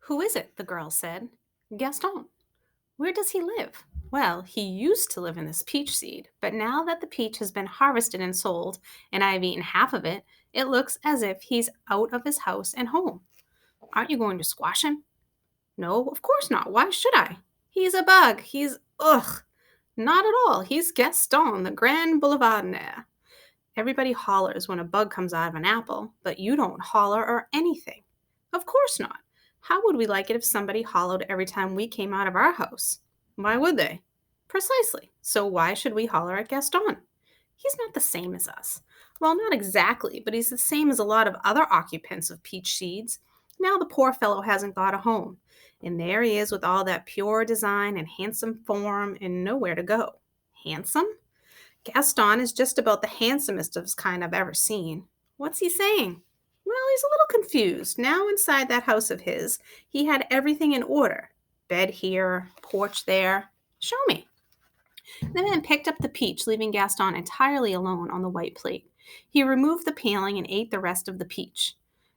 Who is it? The girl said. Gaston. Where does he live? Well, he used to live in this peach seed, but now that the peach has been harvested and sold, and I've eaten half of it, it looks as if he's out of his house and home. Aren't you going to squash him? No, of course not. Why should I? He's a bug. Ugh. Not at all. He's Gaston, the Grand Boulevardier. Everybody hollers when a bug comes out of an apple, but you don't holler or anything. Of course not. How would we like it if somebody hollered every time we came out of our house? Why would they? Precisely. So why should we holler at Gaston? He's not the same as us. Well, not exactly, but he's the same as a lot of other occupants of peach seeds. Now the poor fellow hasn't got a home. And there he is with all that pure design and handsome form and nowhere to go. Handsome? Gaston is just about the handsomest of his kind I've ever seen. What's he saying? Well, he's a little confused. Now, inside that house of his, he had everything in order: bed here, porch there. Show me. The man picked up the peach, leaving Gaston entirely alone on the white plate. He removed the paling and ate the rest of the peach.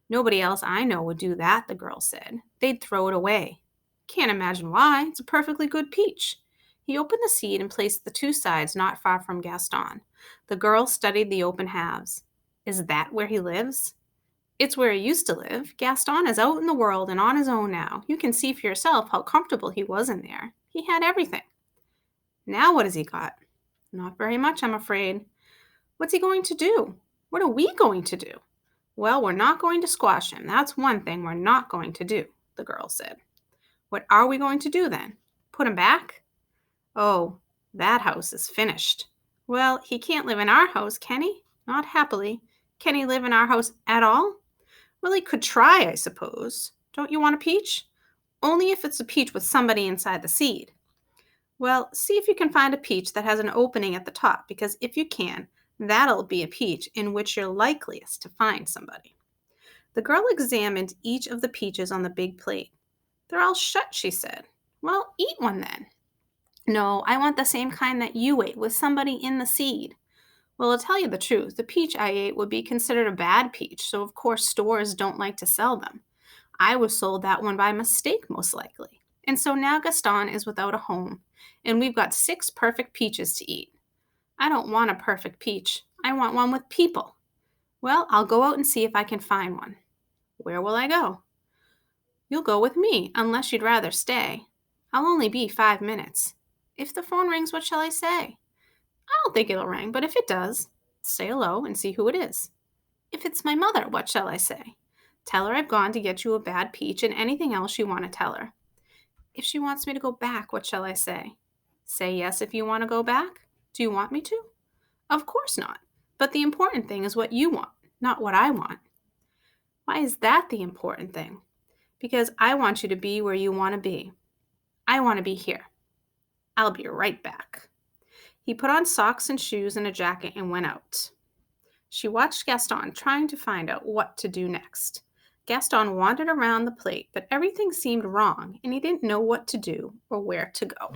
Nobody else I know would do that, the girl said. They'd throw it away. Can't imagine why. It's a perfectly good peach. He opened the seed and placed the two sides not far from Gaston. The girl studied the open halves. Is that where he lives? It's where he used to live. Gaston is out in the world and on his own now. You can see for yourself how comfortable he was in there. He had everything. Now what has he got? Not very much, I'm afraid. What's he going to do? What are we going to do? Well, we're not going to squash him. That's one thing we're not going to do, the girl said. What are we going to do then? Put him back? Oh, that house is finished. Well, he can't live in our house, can he? Not happily. Can he live in our house at all? Well, he could try, I suppose. Don't you want a peach? Only if it's a peach with somebody inside the seed. Well, see if you can find a peach that has an opening at the top, because if you can, that'll be a peach in which you're likeliest to find somebody. The girl examined each of the peaches on the big plate. They're all shut, she said. Well, eat one then. No, I want the same kind that you ate, with somebody in the seed. Well, to tell you the truth, the peach I ate would be considered a bad peach, so of course stores don't like to sell them. I was sold that one by mistake, most likely. And so now Gaston is without a home, and we've got 6 perfect peaches to eat. I don't want a perfect peach. I want one with people. Well, I'll go out and see if I can find one. Where will I go? You'll go with me, unless you'd rather stay. I'll only be 5 minutes. If the phone rings, what shall I say? I don't think it'll ring, but if it does, say hello and see who it is. If it's my mother, what shall I say? Tell her I've gone to get you a bad peach and anything else you want to tell her. If she wants me to go back, what shall I say? Say yes if you want to go back. Do you want me to? Of course not. But the important thing is what you want, not what I want. Why is that the important thing? Because I want you to be where you want to be. I want to be here. I'll be right back. He put on socks and shoes and a jacket and went out. She watched Gaston, trying to find out what to do next. Gaston wandered around the plate, but everything seemed wrong, and he didn't know what to do or where to go.